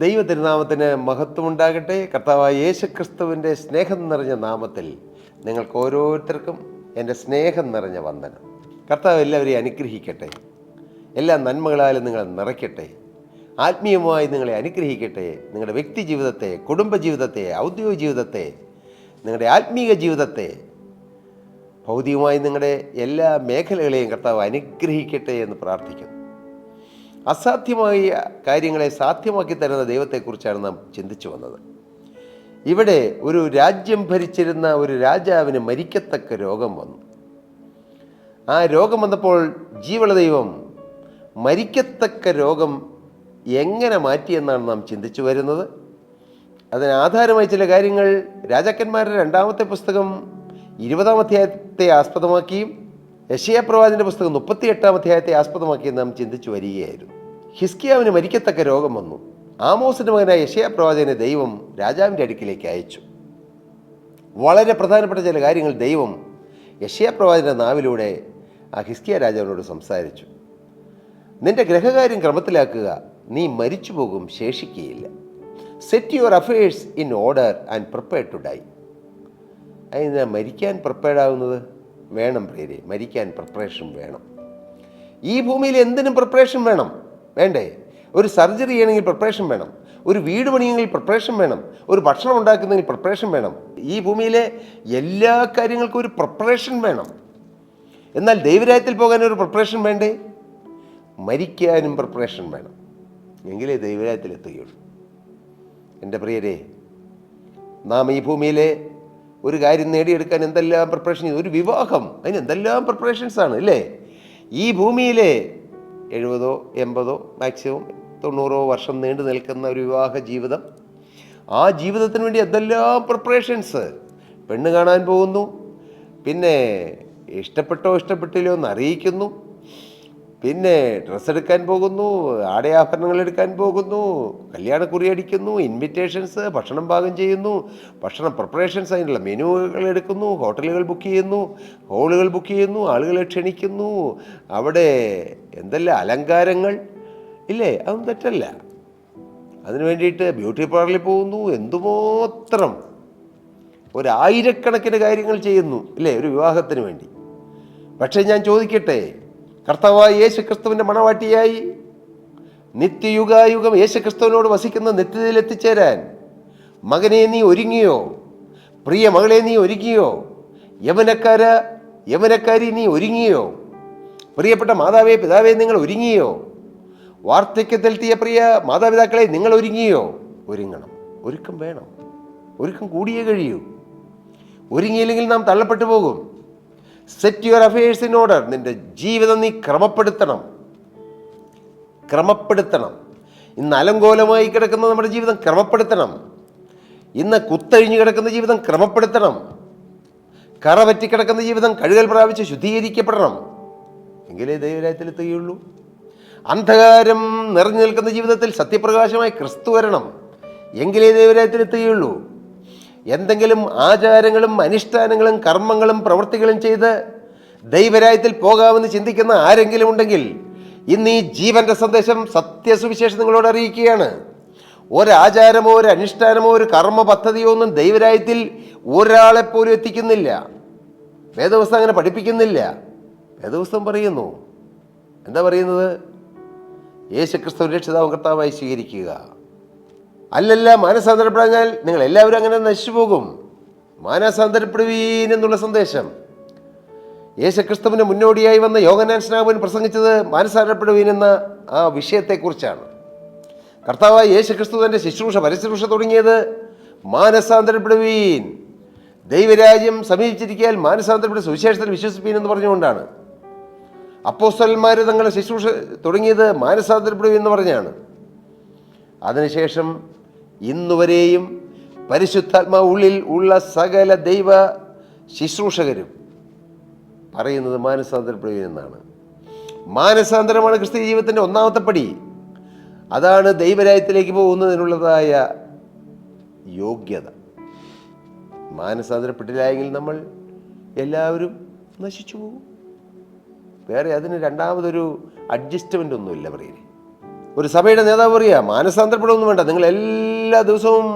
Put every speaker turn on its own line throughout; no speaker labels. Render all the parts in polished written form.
ദൈവ തിരുനാമത്തിന് മഹത്വമുണ്ടാകട്ടെ. കർത്താവായ യേശുക്രിസ്തുവിൻ്റെ സ്നേഹം നിറഞ്ഞ നാമത്തിൽ നിങ്ങൾക്ക് ഓരോരുത്തർക്കും എൻ്റെ സ്നേഹം നിറഞ്ഞ വന്ദനം. കർത്താവ് എല്ലാവരെയും അനുഗ്രഹിക്കട്ടെ. എല്ലാ നന്മകളാലും നിങ്ങളെ നിറയ്ക്കട്ടെ. ആത്മീയമായി നിങ്ങളെ അനുഗ്രഹിക്കട്ടെ. നിങ്ങളുടെ വ്യക്തി ജീവിതത്തെ, കുടുംബജീവിതത്തെ, ഔദ്യോഗിക ജീവിതത്തെ, നിങ്ങളുടെ ആത്മീയ ജീവിതത്തെ, ഭൗതികമായി നിങ്ങളുടെ എല്ലാ മേഖലകളെയും കർത്താവ് അനുഗ്രഹിക്കട്ടെ എന്ന് പ്രാർത്ഥിക്കുന്നു. അസാധ്യമായ കാര്യങ്ങളെ സാധ്യമാക്കി തരുന്ന ദൈവത്തെക്കുറിച്ചാണ് നാം ചിന്തിച്ചു വന്നത്. ഇവിടെ ഒരു രാജ്യം ഭരിച്ചിരുന്ന ഒരു രാജാവിന് മരിക്കത്തക്ക രോഗം വന്നു. ആ രോഗം വന്നപ്പോൾ ജീവള ദൈവം മരിക്കത്തക്ക രോഗം എങ്ങനെ മാറ്റിയെന്നാണ് നാം ചിന്തിച്ചു വരുന്നത്. അതിന് ആധാരമായി ചില കാര്യങ്ങൾ രാജാക്കന്മാരുടെ 2-ാമത്തെ പുസ്തകം 20-ാം അധ്യായത്തെ ആസ്പദമാക്കിയും യെശയ്യാ പ്രവാചകന്റെ പുസ്തകം 38-ാം അധ്യായത്തെ ആസ്പദമാക്കിയും നാം ചിന്തിച്ചു വരികയായിരുന്നു. ഹിസ്കിയാവിന് മരിക്കത്തക്ക രോഗം വന്നു. ആമോസിൻ്റെ മകനായ യെശയ്യാ പ്രവാചകനെ ദൈവം രാജാവിൻ്റെ അടുക്കിലേക്ക് അയച്ചു. വളരെ പ്രധാനപ്പെട്ട ചില കാര്യങ്ങൾ ദൈവം യെശയ്യാ പ്രവാചകന്റെ നാവിലൂടെ ആ ഹിസ്കിയ രാജാവിനോട് സംസാരിച്ചു. നിന്റെ ഗ്രഹകാര്യം ക്രമത്തിലാക്കുക, നീ മരിച്ചു പോകും, ശേഷിക്കുകയില്ല. Set your affairs in order and prepare to die. അതിന് മരിക്കാൻ പ്രിപ്പയർഡ് ആവുന്നത് വേണം പ്രിയരെ. മരിക്കാൻ പ്രിപ്പറേഷൻ വേണം. ഈ ഭൂമിയിൽ എന്തിനും പ്രിപ്പറേഷൻ വേണം, വേണ്ടേ? ഒരു സർജറി ചെയ്യണമെങ്കിൽ പ്രിപ്പറേഷൻ വേണം. ഒരു വീട് പണിയെങ്കിൽ പ്രിപ്പറേഷൻ വേണം. ഒരു ഭക്ഷണം ഉണ്ടാക്കുന്നതിൽ പ്രിപ്പറേഷൻ വേണം. ഈ ഭൂമിയിലെ എല്ലാ കാര്യങ്ങൾക്കും ഒരു പ്രിപ്പറേഷൻ വേണം. എന്നാൽ ദൈവരാജ്യത്തിൽ പോകാൻ ഒരു പ്രിപ്പറേഷൻ വേണ്ടേ? മരിക്കാനും പ്രിപ്പറേഷൻ വേണം. എങ്കിലേ ദൈവരാജ്യത്തിൽ എത്തുകയുള്ളൂ. എൻ്റെ പ്രിയരെ, നാം ഈ ഭൂമിയിലെ ഒരു കാര്യം നേടിയെടുക്കാൻ എന്തെല്ലാം പ്രിപ്പറേഷൻ ചെയ്തു. ഒരു വിവാഹം, അതിന് എന്തെല്ലാം പ്രിപ്പറേഷൻസാണ് അല്ലേ? ഈ ഭൂമിയിലെ 70, 80, മാക്സിമം 90 വർഷം നീണ്ടു നിൽക്കുന്ന ഒരു വിവാഹ ജീവിതം, ആ ജീവിതത്തിന് വേണ്ടി എന്തെല്ലാം പ്രിപ്പറേഷൻസ്. പെണ്ണ് കാണാൻ പോകുന്നു, പിന്നെ ഇഷ്ടപ്പെട്ടോ ഇഷ്ടപ്പെട്ടില്ലോ എന്ന് അറിയിക്കുന്നു, പിന്നെ ഡ്രസ്സ് എടുക്കാൻ പോകുന്നു, ആടയാഭരണങ്ങൾ എടുക്കാൻ പോകുന്നു, കല്യാണക്കുറി അടിക്കുന്നു, ഇൻവിറ്റേഷൻസ്, ഭക്ഷണം പാകം ചെയ്യുന്നു, ഭക്ഷണം പ്രിപ്പറേഷൻസ്, അതിനുള്ള മെനുകൾ എടുക്കുന്നു, ഹോട്ടലുകൾ ബുക്ക് ചെയ്യുന്നു, ഹോളുകൾ ബുക്ക് ചെയ്യുന്നു, ആളുകളെ ക്ഷണിക്കുന്നു, അവിടെ എന്തെല്ലാം അലങ്കാരങ്ങൾ ഇല്ലേ? അതൊന്നും തെറ്റല്ല. അതിനു വേണ്ടിയിട്ട് ബ്യൂട്ടി പാർലറിൽ പോകുന്നു, എന്തുമാത്രം 1000കണക്കിന് കാര്യങ്ങൾ ചെയ്യുന്നു ഇല്ലേ ഒരു വിവാഹത്തിന് വേണ്ടി. പക്ഷേ ഞാൻ ചോദിക്കട്ടെ, കർത്താവായ യേശുക്രിസ്തുവിൻ്റെ മണവാട്ടിയായി നിത്യയുഗായുഗം യേശുക്രിസ്തുവിനോട് വസിക്കുന്ന നിത്യതയിൽ എത്തിച്ചേരാൻ മകനെ നീ ഒരുങ്ങിയോ? പ്രിയ മകളെ നീ ഒരുങ്ങിയോ? യവനക്കാരി നീ ഒരുങ്ങിയോ? പ്രിയപ്പെട്ട മാതാവേ, പിതാവേ, നിങ്ങൾ ഒരുങ്ങിയോ? വാർദ്ധക്യത്തിലെത്തിയ പ്രിയ മാതാപിതാക്കളെ, നിങ്ങൾ ഒരുങ്ങിയോ? ഒരുങ്ങണം. ഒരുക്കം വേണം. ഒരുക്കം കൂടിയേ കഴിയൂ. ഒരുങ്ങിയില്ലെങ്കിൽ നാം തള്ളപ്പെട്ടു പോകും. Set your affairs in order. നിന്റെ ജീവിതം നീ ക്രമപ്പെടുത്തണം. ഇന്ന് അലങ്കോലമായി കിടക്കുന്ന നമ്മുടെ ജീവിതം ക്രമപ്പെടുത്തണം. ഇന്ന് കുത്തഴിഞ്ഞു കിടക്കുന്ന ജീവിതം ക്രമപ്പെടുത്തണം. കറ പറ്റിക്കിടക്കുന്ന ജീവിതം കഴുകൽ പ്രാപിച്ച് ശുദ്ധീകരിക്കപ്പെടണം. എങ്കിലേ ദൈവരാജ്യത്തിൽ എത്തുകയുള്ളൂ. അന്ധകാരം നിറഞ്ഞു നിൽക്കുന്ന ജീവിതത്തിൽ സത്യപ്രകാശമായി ക്രിസ്തു വരണം. എങ്കിലേ ദൈവരാജ്യത്തിൽ എത്തുകയുള്ളൂ. എന്തെങ്കിലും ആചാരങ്ങളും അനുഷ്ഠാനങ്ങളും കർമ്മങ്ങളും പ്രവൃത്തികളും ചെയ്ത് ദൈവരാജ്യത്തിൽ പോകാമെന്ന് ചിന്തിക്കുന്ന ആരെങ്കിലും ഉണ്ടെങ്കിൽ ഇന്ന് ഈ ജീവന്റെ സന്ദേശം, സത്യസുവിശേഷം നിങ്ങളോട് അറിയിക്കുകയാണ്. ഒരാചാരമോ ഒരു അനുഷ്ഠാനമോ ഒരു കർമ്മ പദ്ധതിയോ ഒന്നും ദൈവരാജ്യത്തിൽ ഒരാളെപ്പോലും എത്തിക്കുന്നില്ല. വേദപുസ്തകം അങ്ങനെ പഠിപ്പിക്കുന്നില്ല. വേദപുസ്തകം പറയുന്നു, എന്താ പറയുന്നത്? യേശുക്രിസ്തു രക്ഷിതാവും കർത്താവായി സ്വീകരിക്കുക. അല്ലല്ല, മാനസാന്തരപ്പെടാഞ്ഞാൽ നിങ്ങൾ എല്ലാവരും അങ്ങനെ നശിച്ചു പോകും. മാനസാന്തരപ്പെടുവീൻ എന്നുള്ള സന്ദേശം യേശുക്രിസ്തുവിന് മുന്നോടിയായി വന്ന യോഹന്നാൻ സ്നാപകൻ പ്രസംഗിച്ചത് മാനസാന്തരപ്പെടുവീൻ എന്ന ആ വിഷയത്തെക്കുറിച്ചാണ്. കർത്താവായ യേശുക്രിസ്തു തൻ്റെ പരശുശ്രൂഷ തുടങ്ങിയത് മാനസാന്തരപ്പെടുവീൻ, ദൈവരാജ്യം സമീപിച്ചിരിക്കാൻ മാനസാന്തരപ്പെടുന്ന സുവിശേഷത്തിൽ വിശ്വസിപ്പീൻ എന്ന് പറഞ്ഞുകൊണ്ടാണ്. അപ്പോസ്തലന്മാർ തങ്ങളുടെ ശുശ്രൂഷ തുടങ്ങിയത് മാനസാന്തരപ്പെടുവീൻ എന്ന് പറഞ്ഞാണ്. അതിനുശേഷം ഇന്നുവരെയും പരിശുദ്ധാത്മാവ് ഉള്ളിൽ ഉള്ള സകല ദൈവ ശുശ്രൂഷകരും പറയുന്നത് മാനസാന്തരപ്പെടുവീൻ എന്നാണ്. മാനസാന്തരമാണ് ക്രിസ്തീയ ജീവിതത്തിൻ്റെ 1-ാമത്തെ പടി. അതാണ് ദൈവരാജ്യത്തിലേക്ക് പോകുന്നതിനുള്ളതായ യോഗ്യത. മാനസാന്തരപ്പെട്ടില്ലായെങ്കിൽ നമ്മൾ എല്ലാവരും നശിച്ചു പോകും. വേറെ അതിന് രണ്ടാമതൊരു അഡ്ജസ്റ്റ്മെൻ്റ് ഒന്നുമില്ല പ്രിയരെ. ഒരു സഭയുടെ നേതാവ് പറയുക, മാനസാന്തരപ്പെടുമൊന്നും വേണ്ട, നിങ്ങൾ എല്ലാ ദിവസവും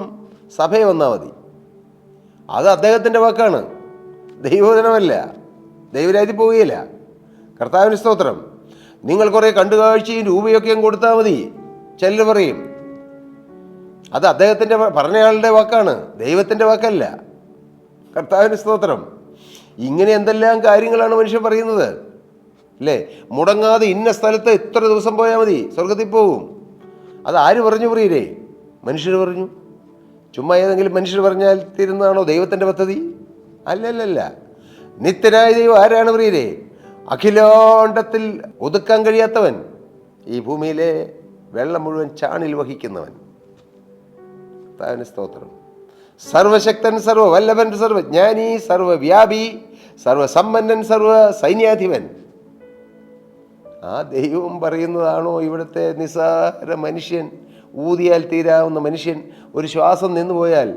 സഭയെ വന്നാൽ മതി. അത് അദ്ദേഹത്തിൻ്റെ വാക്കാണ്, ദൈവവചനമല്ല. ദൈവരാജ്യത്തിൽ പോവുകയില്ല. കർത്താവിന് സ്തോത്രം. നിങ്ങൾ കുറേ കണ്ടുകാഴ്ചയും രൂപയൊക്കെ കൊടുത്താൽ മതി, ചിലർ പറയും. അത് അദ്ദേഹത്തിൻ്റെ പറഞ്ഞയാളുടെ വാക്കാണ്, ദൈവത്തിൻ്റെ വാക്കല്ല. കർത്താവിന് സ്തോത്രം. ഇങ്ങനെ എന്തെല്ലാം കാര്യങ്ങളാണ് മനുഷ്യൻ പറയുന്നത് അല്ലേ? മുടങ്ങാതെ ഇന്ന സ്ഥലത്ത് ഇത്ര ദിവസം പോയാൽ മതി, സ്വർഗത്തിൽ പോകും. അത് ആര് പറഞ്ഞു പ്രിയരേ? മനുഷ്യർ പറഞ്ഞു. ചുമ്മാ ഏതെങ്കിലും മനുഷ്യർ പറഞ്ഞാൽ തീരുന്നതാണോ ദൈവത്തിൻ്റെ പദ്ധതി? അല്ലല്ലല്ല. നിത്യനായ ദൈവം ആരാണ് പ്രിയരേ? അഖിലാണ്ടത്തിൽ ഒതുക്കാൻ കഴിയാത്തവൻ, ഈ ഭൂമിയിലെ വെള്ളം മുഴുവൻ ചാണിൽ വഹിക്കുന്നവൻ. കർത്താവിന് സ്തോത്രം. സർവശക്തൻ, സർവവല്ലഭൻ, സർവജ്ഞാനി, സർവവ്യാപി, സർവസമ്പന്നൻ, സർവ സൈന്യാധിപൻ. ആ ദൈവം പറയുന്നതാണോ ഇവിടുത്തെ നിസ്സാര മനുഷ്യൻ, ഊതിയാൽ തീരാവുന്ന മനുഷ്യൻ? ഒരു ശ്വാസം നിന്ന് പോയാൽ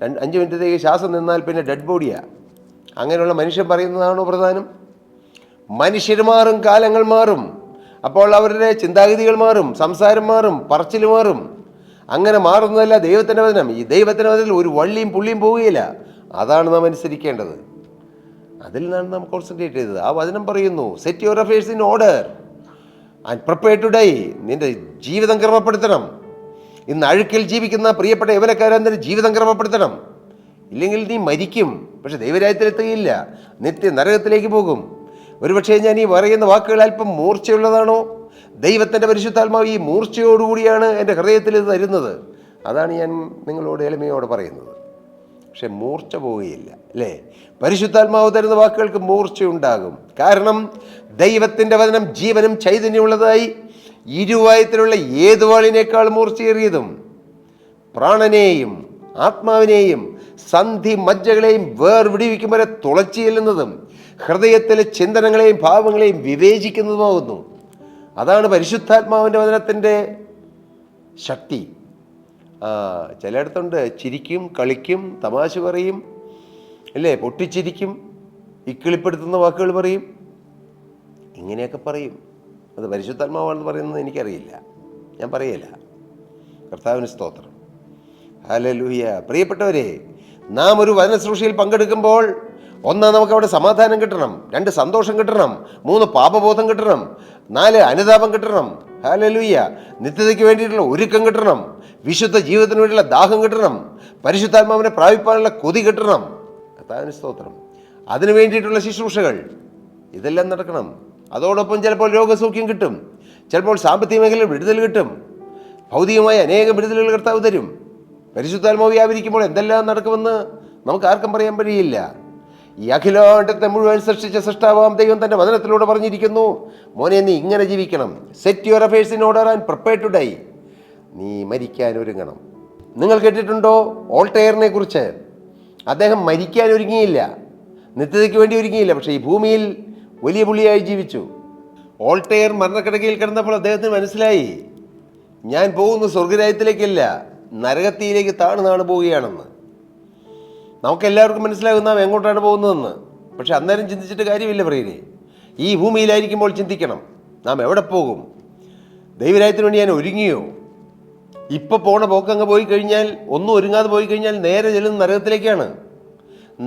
5 മിനിറ്റത്തേക്ക് ശ്വാസം നിന്നാൽ പിന്നെ ഡെഡ് ബോഡിയാണ്. അങ്ങനെയുള്ള മനുഷ്യൻ പറയുന്നതാണോ പ്രധാനം? മനുഷ്യർ മാറും, കാലങ്ങൾ മാറും, അപ്പോൾ അവരുടെ ചിന്താഗതികൾ മാറും, സംസാരം മാറും, പറച്ചിൽ മാറും. അങ്ങനെ മാറുന്നതല്ല ദൈവത്തിൻ്റെ വചനം. ഈ ദൈവത്തിൻ്റെ വചനത്തിൽ ഒരു വള്ളിയും പുള്ളിയും പോവുകയില്ല. അതാണ് നാം അനുസരിക്കേണ്ടത്. അതിൽ നിന്നാണ് നാം കോൺസെൻട്രേറ്റ് ചെയ്തത്. ആ വചനം പറയുന്നു, set your affairs in order and prepare to die. നിന്റെ ജീവിതം ക്രമപ്പെടുത്തണം. ഇന്ന് അഴുക്കിൽ ജീവിക്കുന്ന പ്രിയപ്പെട്ട യവനക്കാരൻ്റെ ജീവിതം ക്രമപ്പെടുത്തണം. ഇല്ലെങ്കിൽ നീ മരിക്കും, പക്ഷെ ദൈവരാജ്യത്തിലെത്തുകയില്ല, നിത്യ നരകത്തിലേക്ക് പോകും. ഒരുപക്ഷെ ഞാൻ ഈ പറയുന്ന വാക്കുകൾ അല്പം മൂർച്ചയുള്ളതാണോ? ദൈവത്തിൻ്റെ പരിശുദ്ധാത്മാവ് ഈ മൂർച്ചയോടുകൂടിയാണ് എൻ്റെ ഹൃദയത്തിൽ ഇത് തരുന്നത്. അതാണ് ഞാൻ നിങ്ങളോട് എളിമയോടെ പറയുന്നത്. പക്ഷെ മൂർച്ച പോവുകയില്ല അല്ലേ? പരിശുദ്ധാത്മാവ് തരുന്ന വാക്കുകൾക്ക് മൂർച്ചയുണ്ടാകും. കാരണം ദൈവത്തിൻ്റെ വചനം ജീവനും ചൈതന്യമുള്ളതായി ഇരുവായത്തിലുള്ള ഏതു വാളിനേക്കാൾ മൂർച്ചയേറിയതും പ്രാണനെയും ആത്മാവിനെയും സന്ധി മജ്ജകളെയും വേർവിടിവിക്കും വരെ തുളച്ചു ചെല്ലുന്നതും ഹൃദയത്തിലെ ചിന്തനങ്ങളെയും ഭാവങ്ങളെയും വിവേചിക്കുന്നതുമാകുന്നു. അതാണ് പരിശുദ്ധാത്മാവിൻ്റെ വചനത്തിൻ്റെ ശക്തി. ചിലയിടത്തുണ്ട് ചിരിക്കും, കളിക്കും, തമാശ പറയും അല്ലേ, പൊട്ടിച്ചിരിക്കും, ഇക്കിളിപ്പെടുത്തുന്ന വാക്കുകൾ പറയും, ഇങ്ങനെയൊക്കെ പറയും. അത് പരിശുദ്ധാത്മാവാണെന്ന് പറയുന്നത് എനിക്കറിയില്ല, ഞാൻ പറയില്ല. കർത്താവിന് സ്തോത്രം. ഹല്ലേലൂയ. പ്രിയപ്പെട്ടവരെ, നാം ഒരു വചന ശുശ്രൂഷയിൽ പങ്കെടുക്കുമ്പോൾ 1 നമുക്ക് അവിടെ സമാധാനം കിട്ടണം, 2 സന്തോഷം കിട്ടണം, 3 പാപബോധം കിട്ടണം, 4 അനുതാപം കിട്ടണം. ഹല്ലേലൂയ. നിത്യതയ്ക്ക് വേണ്ടിയിട്ടുള്ള ഒരുക്കം കിട്ടണം, വിശുദ്ധ ജീവിതത്തിന് വേണ്ടിയുള്ള ദാഹം കിട്ടണം, പരിശുദ്ധാത്മാവിനെ പ്രാപിപ്പാനുള്ള കൊതി കിട്ടണം. കർത്താവിന് സ്തോത്രം. അതിനു വേണ്ടിയിട്ടുള്ള ശുശ്രൂഷകൾ ഇതെല്ലാം നടക്കണം. അതോടൊപ്പം ചിലപ്പോൾ രോഗസൗഖ്യം കിട്ടും, ചിലപ്പോൾ സാമ്പത്തിക മേഖലയിൽ വിടുതൽ കിട്ടും, ഭൗതികമായ അനേകം വിടുതലുകൾ കർത്താവ് തരും. പരിശുദ്ധാത്മാവ് വ്യാപരിക്കുമ്പോൾ എന്തെല്ലാം നടക്കുമെന്ന് നമുക്ക് ആർക്കും പറയാൻ കഴിയില്ല. ഈ അഖിലാണ്ടത്തെ മുഴുവൻ സൃഷ്ടിച്ച സൃഷ്ടാവാം ദൈവം തൻ്റെ വചനത്തിലൂടെ പറഞ്ഞിരിക്കുന്നു, മോനെ നീ ഇങ്ങനെ ജീവിക്കണം. Set your affairs in order and prepare to die. നീ മരിക്കാൻ ഒരുങ്ങണം. നിങ്ങൾ കേട്ടിട്ടുണ്ടോ വോൾട്ടയറിനെ കുറിച്ച്? അദ്ദേഹം മരിക്കാൻ ഒരുങ്ങിയില്ല, നിത്യതയ്ക്ക് വേണ്ടി ഒരുങ്ങിയില്ല, പക്ഷേ ഈ ഭൂമിയിൽ വലിയ പുള്ളിയായി ജീവിച്ചു. വോൾട്ടയർ മരണക്കിടക്കയിൽ കിടന്നപ്പോൾ അദ്ദേഹത്തിന് മനസ്സിലായി, ഞാൻ പോകുന്ന സ്വർഗരാജ്യത്തിലേക്കല്ല, നരകത്തിയിലേക്ക് താണു പോവുകയാണെന്ന്. നമുക്കെല്ലാവർക്കും മനസ്സിലാകും നാം എങ്ങോട്ടാണ് പോകുന്നതെന്ന്. പക്ഷെ അന്നേരം ചിന്തിച്ചിട്ട് കാര്യമില്ല പ്രിയരെ. ഈ ഭൂമിയിലായിരിക്കുമ്പോൾ ചിന്തിക്കണം, നാം എവിടെ പോകും? ദൈവരാജ്യത്തിന് വേണ്ടി ഞാൻ ഒരുങ്ങിയോ? ഇപ്പോൾ പോണ പോക്കങ്ങ് പോയി കഴിഞ്ഞാൽ, ഒന്നും ഒരുങ്ങാതെ പോയി കഴിഞ്ഞാൽ നേരെ ചെല്ലുന്ന നരകത്തിലേക്കാണ്.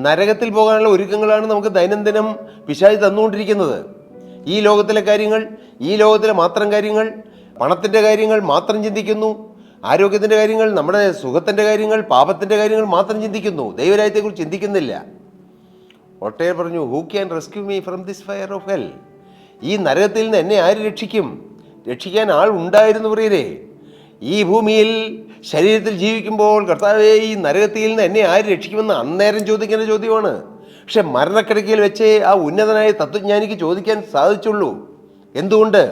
നരകത്തിൽ പോകാനുള്ള ഒരുക്കങ്ങളാണ് നമുക്ക് ദൈനംദിനം പിശാച് തന്നുകൊണ്ടിരിക്കുന്നത്. ഈ ലോകത്തിലെ കാര്യങ്ങൾ, ഈ ലോകത്തിലെ മാത്രം കാര്യങ്ങൾ, പണത്തിൻ്റെ കാര്യങ്ങൾ മാത്രം ചിന്തിക്കുന്നു, ആരോഗ്യത്തിൻ്റെ കാര്യങ്ങൾ, നമ്മുടെ സുഖത്തിൻ്റെ കാര്യങ്ങൾ, പാപത്തിൻ്റെ കാര്യങ്ങൾ മാത്രം ചിന്തിക്കുന്നു, ദൈവരാജ്യത്തെക്കുറിച്ച് ചിന്തിക്കുന്നില്ല. ഒട്ടേറെ പറഞ്ഞു, who can rescue me from this fire of hell? ഈ നരകത്തിൽ നിന്ന് എന്നെ ആര് രക്ഷിക്കും? രക്ഷിക്കാൻ ആൾ ഉണ്ടായിരുന്നു പ്രിയരെ. ഈ ഭൂമിയിൽ ശരീരത്തിൽ ജീവിക്കുമ്പോൾ കർത്താവേ ഈ നരകത്തിൽ നിന്ന് എന്നെ ആര് രക്ഷിക്കുമെന്ന് അന്നേരം ചോദിക്കേണ്ട ചോദ്യമാണ്. പക്ഷെ മരണക്കിടക്കയിൽ വെച്ച് ആ ഉന്നതനായ തത്വജ്ഞാനിക്ക് ചോദിക്കാൻ സാധിച്ചുള്ളൂ. എന്തുകൊണ്ട്?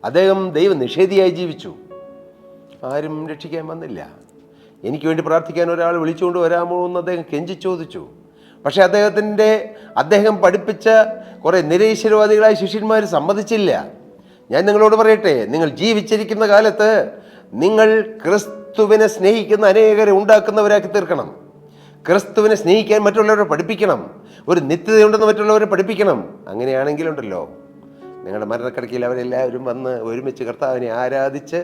അദ്ദേഹം ദൈവ നിഷേധിയായി ജീവിച്ചു. ആരും രക്ഷിക്കാൻ വന്നില്ല. എനിക്ക് വേണ്ടി പ്രാർത്ഥിക്കാൻ ഒരാൾ വിളിച്ചുകൊണ്ട് വരാമോ എന്ന് അദ്ദേഹം കെഞ്ചി ചോദിച്ചു. പക്ഷേ അദ്ദേഹം പഠിപ്പിച്ച കുറേ നിരീശ്വരവാദികളായ ശിഷ്യന്മാർ സമ്മതിച്ചില്ല. ഞാൻ നിങ്ങളോട് പറയട്ടെ, നിങ്ങൾ ജീവിച്ചിരിക്കുന്ന കാലത്ത് നിങ്ങൾ ക്രിസ്തുവിനെ സ്നേഹിക്കുന്ന അനേകരെ ഉണ്ടാക്കുന്നവരാക്കി തീർക്കണം. ക്രിസ്തുവിനെ സ്നേഹിക്കാൻ മറ്റുള്ളവരെ പഠിപ്പിക്കണം. ഒരു നിത്യതയുണ്ടെന്ന് മറ്റുള്ളവരെ പഠിപ്പിക്കണം. അങ്ങനെയാണെങ്കിലുണ്ടല്ലോ നിങ്ങളുടെ മരണക്കിടക്കയിൽ അവരെല്ലാവരും വന്ന് ഒരുമിച്ച് കർത്താവിനെ ആരാധിച്ച്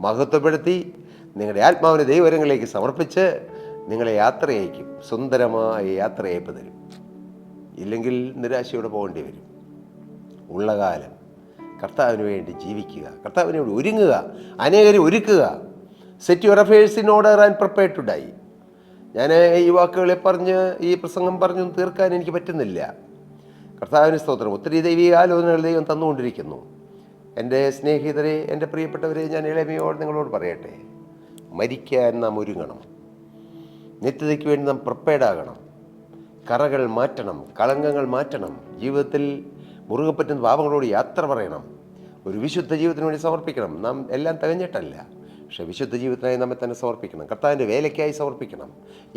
മഹത്വപ്പെടുത്തി നിങ്ങളുടെ ആത്മാവിനെ ദൈവകരങ്ങളിലേക്ക് സമർപ്പിച്ച് നിങ്ങളെ യാത്രയയക്കും, സുന്ദരമായ യാത്രയയപ്പ് തരും. ഇല്ലെങ്കിൽ നിരാശയോടെ പോകേണ്ടി വരും. ഉള്ള കാലം കർത്താവിന് വേണ്ടി ജീവിക്കുക, കർത്താവിന് വേണ്ടി ഒരുങ്ങുക, അനേകരെ ഒരുക്കുക. Set your affairs in order and prepare to die. ഞാൻ ഈ വാക്കുകളെ പറഞ്ഞ് ഈ പ്രസംഗം പറഞ്ഞൊന്നും തീർക്കാൻ എനിക്ക് പറ്റുന്നില്ല. കർത്താവിന് സ്തോത്രം. ഒത്തിരി ദൈവിക ആലോചനകൾ ദൈവം തന്നുകൊണ്ടിരിക്കുന്നു. എൻ്റെ സ്നേഹിതരെ, എൻ്റെ പ്രിയപ്പെട്ടവരെ, ഞാൻ ഇളമയോട് നിങ്ങളോട് പറയട്ടെ, മരിക്കാൻ നാം ഒരുങ്ങണം. നിത്യതയ്ക്ക് വേണ്ടി നാം പ്രിപ്പയർഡ് ആകണം. കറകൾ മാറ്റണം, കളങ്കങ്ങൾ മാറ്റണം. ജീവിതത്തിൽ മുറുകെ പറ്റുന്ന പാപങ്ങളോട് യാത്ര പറയണം. ഒരു വിശുദ്ധ ജീവിതത്തിന് വേണ്ടി സമർപ്പിക്കണം. നാം എല്ലാം തികഞ്ഞിട്ടല്ല, പക്ഷേ വിശുദ്ധ ജീവിതത്തിനായി നമ്മെ തന്നെ സമർപ്പിക്കണം. കർത്താവിൻ്റെ വേലയ്ക്കായി സമർപ്പിക്കണം.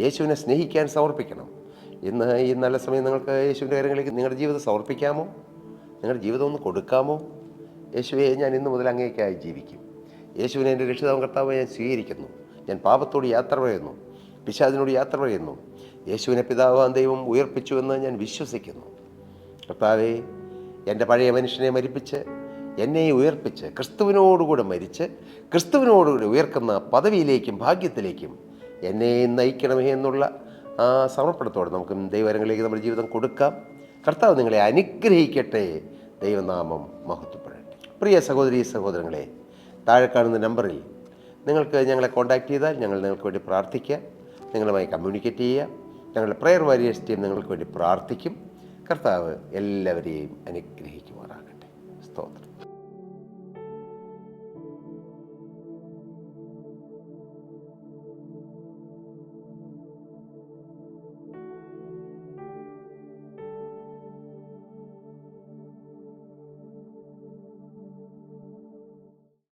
യേശുവിനെ സ്നേഹിക്കാൻ സമർപ്പിക്കണം. ഇന്ന് ഈ നല്ല സമയം നിങ്ങൾക്ക് യേശുവിൻ്റെ കാര്യങ്ങളിലേക്ക് നിങ്ങളുടെ ജീവിതം സമർപ്പിക്കാമോ? നിങ്ങളുടെ ജീവിതം ഒന്ന് കൊടുക്കാമോ? യേശുവെ, ഞാൻ ഇന്ന് മുതൽ അങ്ങേയ്ക്കായി ജീവിക്കും. യേശുവിനെ എൻ്റെ രക്ഷിതാവും കർത്താവ് ഞാൻ സ്വീകരിക്കുന്നു. ഞാൻ പാപത്തോട് യാത്ര പറയുന്നു, പിശാചിനോട് യാത്ര പറയുന്നു. യേശുവിനെ പിതാവാൻ ദൈവം ഉയർപ്പിച്ചുവെന്ന് ഞാൻ വിശ്വസിക്കുന്നു. കർത്താവേ, എൻ്റെ പഴയ മനുഷ്യനെ മരിപ്പിച്ച് എന്നെ ഉയർപ്പിച്ച് ക്രിസ്തുവിനോടുകൂടെ മരിച്ച് ക്രിസ്തുവിനോടുകൂടി ഉയർക്കുന്ന പദവിയിലേക്കും ഭാഗ്യത്തിലേക്കും എന്നെ നയിക്കണമേ എന്നുള്ള ആ സമർപ്പണത്തോടെ നമുക്ക് ദൈവകരങ്ങളിലേക്ക് നമ്മുടെ ജീവിതം കൊടുക്കാം. കർത്താവ് നിങ്ങളെ അനുഗ്രഹിക്കട്ടെ. ദൈവനാമം മഹത്വപ്പെടട്ടെ. പ്രിയ സഹോദരീ സഹോദരങ്ങളെ, താഴെ കാണുന്ന നമ്പറിൽ നിങ്ങൾക്ക് ഞങ്ങളെ കോൺടാക്റ്റ് ചെയ്താൽ ഞങ്ങൾ നിങ്ങൾക്ക് വേണ്ടി പ്രാർത്ഥിക്കാം. നിങ്ങളുമായി കമ്മ്യൂണിക്കേറ്റ് ചെയ്യുക. ഞങ്ങളുടെ പ്രെയർ വാരിയേഴ്സ് ടീം നിങ്ങൾക്ക് വേണ്ടി പ്രാർത്ഥിക്കും. കർത്താവ് എല്ലാവരെയും അനുഗ്രഹിക്കും.